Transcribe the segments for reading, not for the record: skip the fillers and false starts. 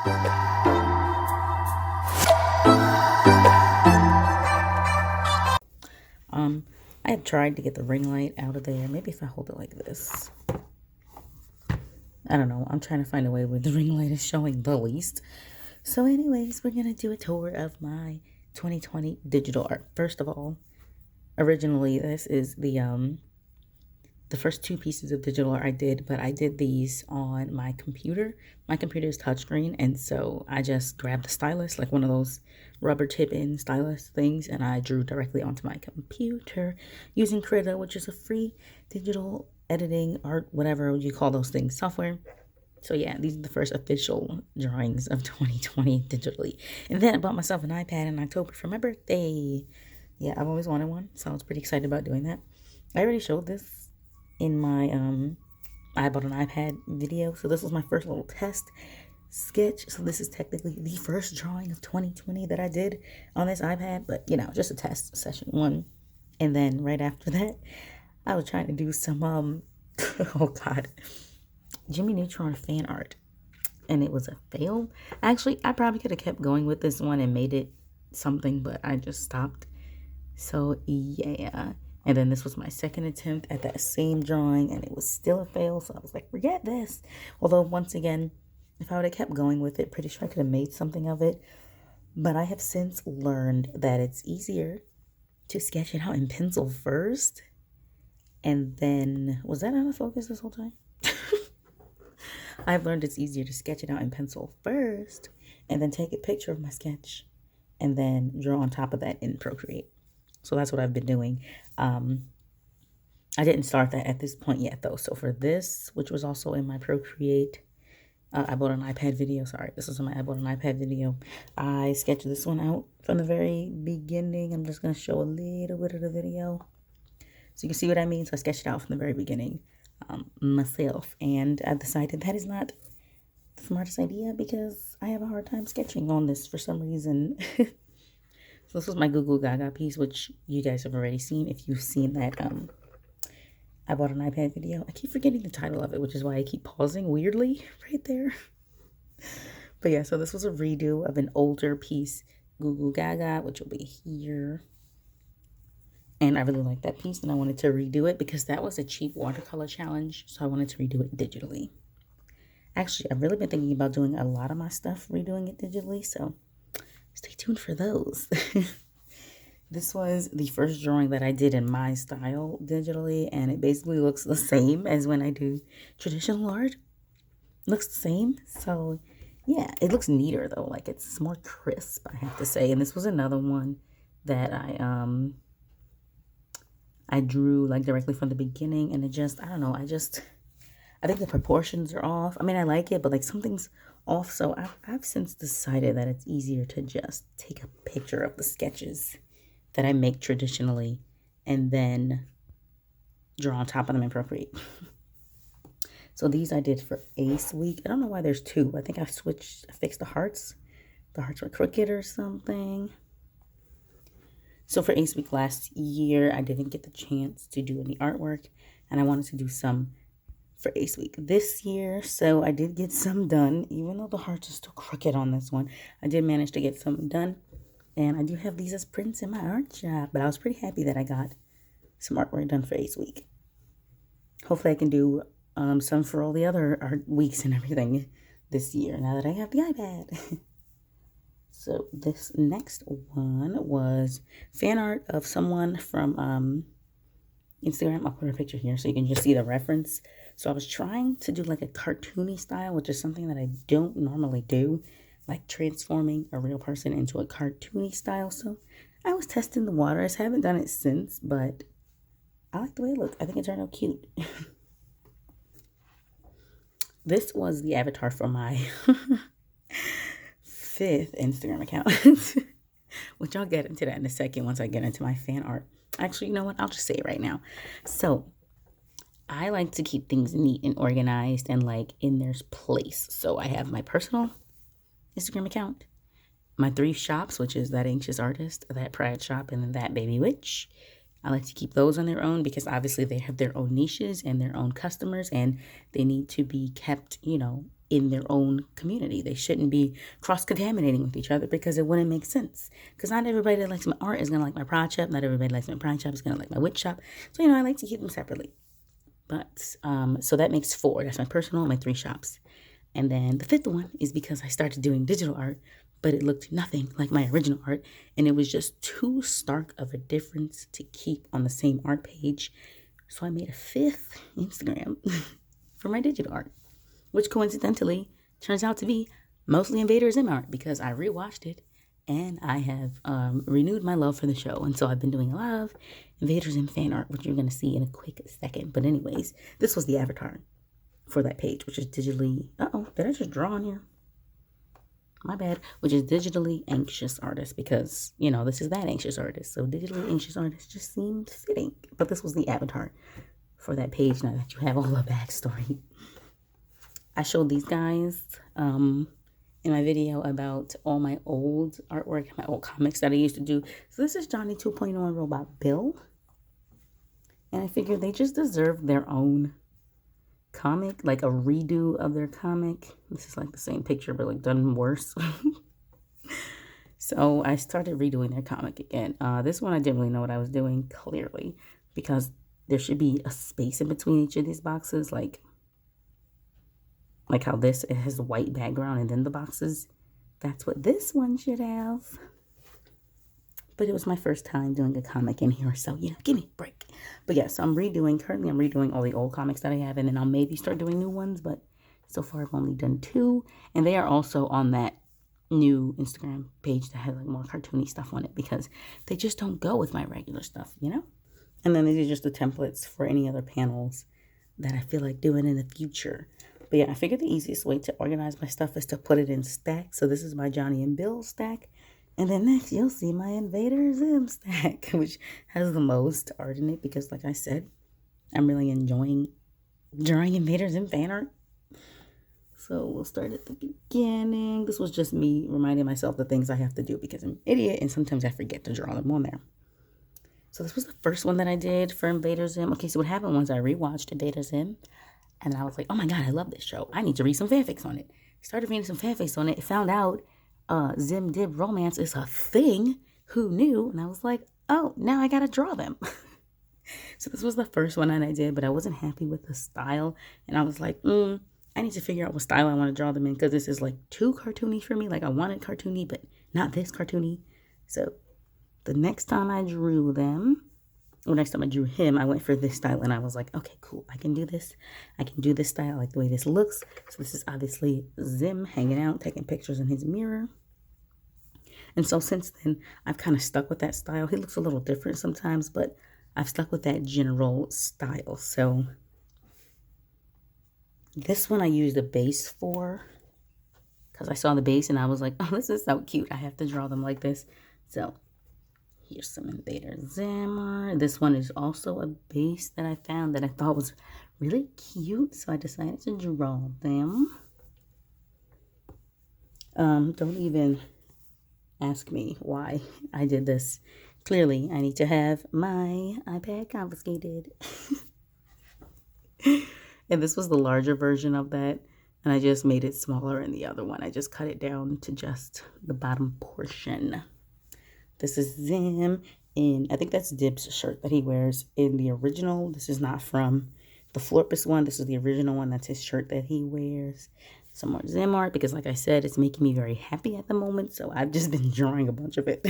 I have tried to get the ring light out of there. Maybe if I hold it like this. I don't know. I'm trying to find a way where the ring light is showing the least. So anyways, we're going to do a tour of my 2020 digital art. First of all, originally this is the first two pieces of digital art I did, but I did these on my computer. My computer is touchscreen, and so I just grabbed the stylus, like one of those rubber tip-in stylus things, and I drew directly onto my computer using Krita, which is a free digital editing, art, whatever you call those things, software. So yeah, these are the first official drawings of 2020 digitally. And then I bought myself an iPad in October for my birthday. Yeah, I've always wanted one, so I was pretty excited about doing that. I already showed this in my I bought an iPad video. So this was my first little test sketch. So this is technically the first drawing of 2020 that I did on this iPad, but you know, just a test session one. And then right after that, I was trying to do some oh god, Jimmy Neutron fan art, and it was a fail. Actually, I probably could have kept going with this one and made it something, but I just stopped. So yeah. And then this was my second attempt at that same drawing, and it was still a fail. So I was like, forget this. Although, once again, if I would have kept going with it, pretty sure I could have made something of it. But I have since learned that it's easier to sketch it out in pencil first. And then, was that out of focus this whole time? I've learned it's easier to sketch it out in pencil first, and then take a picture of my sketch, and then draw on top of that in Procreate. So that's what I've been doing. I didn't start that at this point yet, though. So for this, which was also in my Procreate, I bought an iPad video. Sorry, this was I bought an iPad video. I sketched this one out from the very beginning. I'm just going to show a little bit of the video, so you can see what I mean. So I sketched it out from the very beginning myself. And I decided that is not the smartest idea because I have a hard time sketching on this for some reason. So this was my Google Gaga piece, which you guys have already seen if you've seen that I bought an iPad video. I keep forgetting the title of it, which is why I keep pausing weirdly right there. But yeah, so this was a redo of an older piece, Google Gaga, which will be here. And I really like that piece, and I wanted to redo it because that was a cheap watercolor challenge, so I wanted to redo it digitally. Actually, I've really been thinking about doing a lot of my stuff, redoing it digitally, so stay tuned for those. This was the first drawing that I did in my style digitally, and it basically looks the same as when I do traditional art. It looks the same, so yeah, it looks neater though, like it's more crisp, I have to say. And this was another one that I drew like directly from the beginning, and it just, I don't know, I think the proportions are off. I mean, I like it, but like something's off. So I've since decided that it's easier to just take a picture of the sketches that I make traditionally and then draw on top of them in Procreate. So these I did for Ace Week. I don't know why there's two. I think I fixed the hearts. The hearts were crooked or something. So for Ace Week last year, I didn't get the chance to do any artwork, and I wanted to do some for Ace Week this year. So I did get some done, even though the hearts are still crooked on this one. I did manage to get some done, and I do have these as prints in my art shop, but I was pretty happy that I got some artwork done for Ace Week. Hopefully I can do some for all the other art weeks and everything this year, now that I have the iPad. So this next one was fan art of someone from Instagram. I'll put a picture here so you can just see the reference. So I was trying to do like a cartoony style, which is something that I don't normally do, like transforming a real person into a cartoony style. So I was testing the waters. I haven't done it since, but I like the way it looks. I think it turned out cute. This was the avatar for my 5th Instagram account, which I'll get into that in a second once I get into my fan art. Actually, you know what? I'll just say it right now. So I like to keep things neat and organized and like in their place. So I have my personal Instagram account, my 3 shops, which is ThatAnxiousArtist, That Pride Shop, and then That Baby Witch. I like to keep those on their own because obviously they have their own niches and their own customers, and they need to be kept, you know, in their own community. They shouldn't be cross-contaminating with each other because it wouldn't make sense. Because not everybody that likes my art is going to like my pride shop. Not everybody that likes my pride shop is going to like my witch shop. So, I like to keep them separately. But, so that makes 4. That's my personal, my 3 shops. And then the 5th one is because I started doing digital art, but it looked nothing like my original art. And it was just too stark of a difference to keep on the same art page. So I made a 5th Instagram for my digital art, which coincidentally turns out to be mostly Invader Zim art because I rewatched it and I have renewed my love for the show. And so I've been doing a lot of Invader Zim fan art, which you're going to see in a quick second. But anyways, this was the avatar for that page, which is digitally, did I just draw on here? My bad. Which is digitally anxious artist because, this is that anxious artist. So digitally anxious artist just seemed fitting. But this was the avatar for that page now that you have all the backstory. I showed these guys in my video about all my old artwork, my old comics that I used to do. So this is Johnny 2.0 and Robot Bill. And I figured they just deserve their own comic, like a redo of their comic. This is like the same picture, but like done worse. So I started redoing their comic again. This one I didn't really know what I was doing clearly because there should be a space in between each of these boxes, like how this, it has a white background and then the boxes. That's what this one should have. But it was my first time doing a comic in here, so, give me a break. But yeah, so currently I'm redoing all the old comics that I have, and then I'll maybe start doing new ones, but so far I've only done 2. And they are also on that new Instagram page that has like more cartoony stuff on it because they just don't go with my regular stuff, And then these are just the templates for any other panels that I feel like doing in the future. But yeah, I figured the easiest way to organize my stuff is to put it in stacks. So this is my Johnny and Bill stack. And then next, you'll see my Invader Zim stack, which has the most art in it because, like I said, I'm really enjoying drawing Invader Zim fan art. So we'll start at the beginning. This was just me reminding myself the things I have to do because I'm an idiot and sometimes I forget to draw them on there. So this was the first one that I did for Invader Zim. Okay, so what happened was I rewatched Invader Zim and I was like, oh my God, I love this show. I need to read some fanfics on it. Started reading some fanfics on it. Found out Zim Dib romance is a thing. Who knew? And I was like, oh, now I gotta draw them. So this was the first one that I did, but I wasn't happy with the style. And I was like, I need to figure out what style I want to draw them in because this is like too cartoony for me. Like I wanted cartoony, but not this cartoony. So the next time I drew them, or next time I drew him, I went for this style and I was like, okay, cool. I can do this. I can do this style. I like the way this looks. So this is obviously Zim hanging out, taking pictures in his mirror. And so since then, I've kind of stuck with that style. He looks a little different sometimes, but I've stuck with that general style. So this one I used a base for because I saw the base and I was like, oh, this is so cute. I have to draw them like this. So here's some Invader Zim. This one is also a base that I found that I thought was really cute. So I decided to draw them. Don't even ask me why I did this. Clearly, I need to have my iPad confiscated. And this was the larger version of that. And I just made it smaller in the other one. I just cut it down to just the bottom portion. This is Zim in, I think that's Dib's shirt that he wears in the original. This is not from the Florpus one. This is the original one. That's his shirt that he wears. Some more Zim art because, like I said, it's making me very happy at the moment. So I've just been drawing a bunch of it.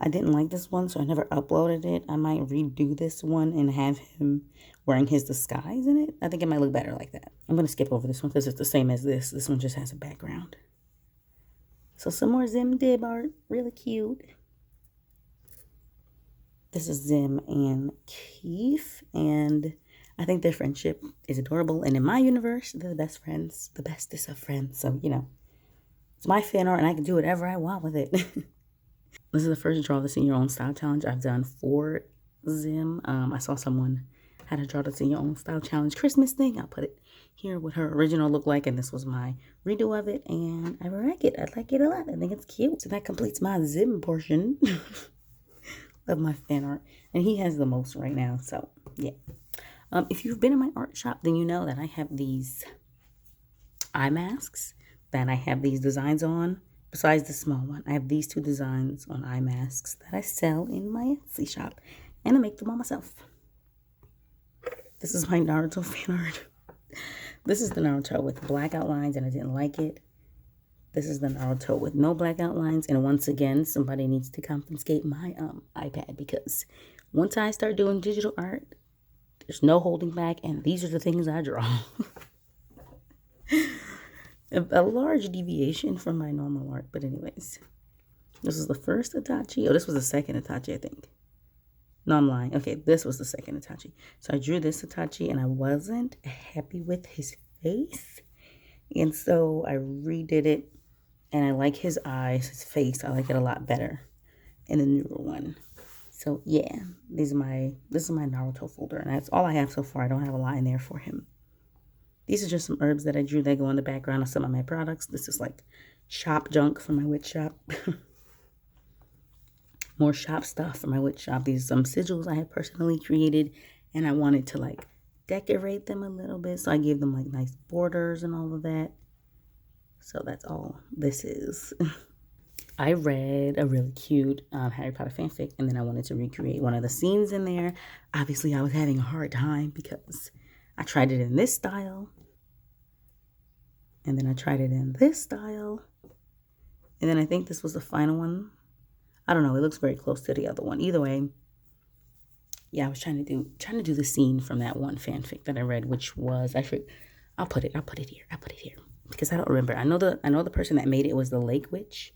I didn't like this one, so I never uploaded it. I might redo this one and have him wearing his disguise in it. I think it might look better like that. I'm going to skip over this one because it's the same as this. This one just has a background. So some more Zim Dib art. Really cute. This is Zim and Keith, and I think their friendship is adorable. And in my universe, they're the best friends, the bestest of friends. So, it's my fan art and I can do whatever I want with it. This is the first Draw This in Your Own Style challenge I've done for Zim. I saw someone had a Draw This in Your Own Style challenge Christmas thing. I'll put it here what her original looked like, and this was my redo of it, and I like it. I like it a lot. I think it's cute. So that completes my Zim portion of my fan art, and he has the most right now, so yeah. If you've been in my art shop, then you know that I have these eye masks that I have these designs on. Besides the small one, I have these 2 designs on eye masks that I sell in my Etsy shop, and I make them all myself. This is my Naruto fan art. This is the Naruto with black outlines, and I didn't like it. This is the Naruto with no black outlines, and once again, somebody needs to confiscate my iPad, because once I start doing digital art, there's no holding back, and these are the things I draw. A large deviation from my normal art, but anyways. This was the first Itachi. Oh, this was the second Itachi, I think. No, I'm lying. Okay, this was the second Itachi. So I drew this Itachi, and I wasn't happy with his face. And so I redid it, and I like his eyes, his face. I like it a lot better in the newer one. So yeah, this is my Naruto folder, and that's all I have so far. I don't have a lot in there for him. These are just some herbs that I drew that go in the background of some of my products. This is like shop junk from my witch shop. More shop stuff from my witch shop. These are some sigils I have personally created, and I wanted to like decorate them a little bit. So I gave them like nice borders and all of that. So that's all this is. I read a really cute Harry Potter fanfic, and then I wanted to recreate one of the scenes in there. Obviously, I was having a hard time because I tried it in this style, and then I tried it in this style, and then I think this was the final one. I don't know. It looks very close to the other one. Either way, yeah, I was trying to do the scene from that one fanfic that I read, which was actually, I'll put it here because I don't remember. I know the person that made it was the Lake Witch,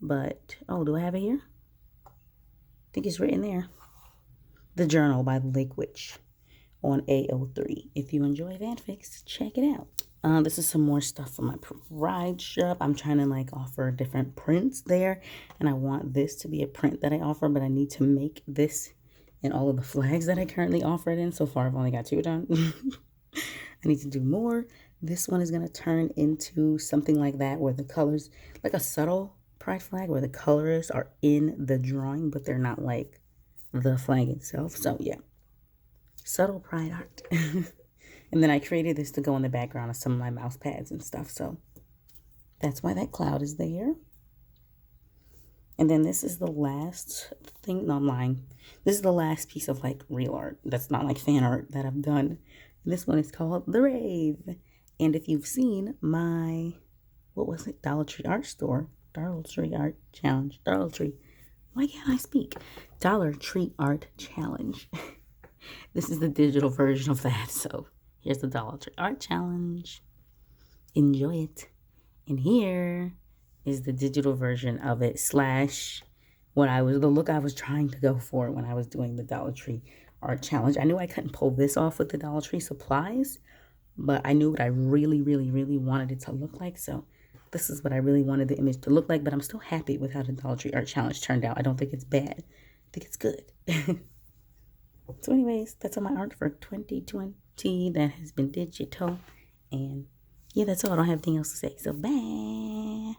but oh, do I have it here? I think it's written there. The Journal by the Lake Witch on AO3. If you enjoy fanfics, check it out. This is some more stuff from my Pride shop. I'm trying to like offer different prints there, and I want this to be a print that I offer, but I need to make this in all of the flags that I currently offer it in. So far, I've only got 2 done. I need to do more. This one is going to turn into something like that, where the colors, like a subtle Pride flag, where the colors are in the drawing, but they're not like the flag itself. So yeah, subtle Pride art. And then I created this to go in the background of some of my mouse pads and stuff. So that's why that cloud is there. And then this is the last thing. No, I'm lying. This is the last piece of like real art that's not like fan art that I've done. And this one is called The Rave. And if you've seen my, what was it? Dollar Tree Art Store. Dollar Tree Art Challenge. Dollar Tree. Why can't I speak? Dollar Tree Art Challenge. This is the digital version of that. So here's the Dollar Tree Art Challenge. Enjoy it. And here is the digital version of it / the look I was trying to go for when I was doing the Dollar Tree Art Challenge. I knew I couldn't pull this off with the Dollar Tree supplies, but I knew what I really, really, really wanted it to look like. So this is what I really wanted the image to look like, but I'm still happy with how the Dollar Tree Art Challenge turned out. I don't think it's bad. I think it's good. So anyways, that's all my art for 2020 that has been digital. And yeah, that's all. I don't have anything else to say. So bye.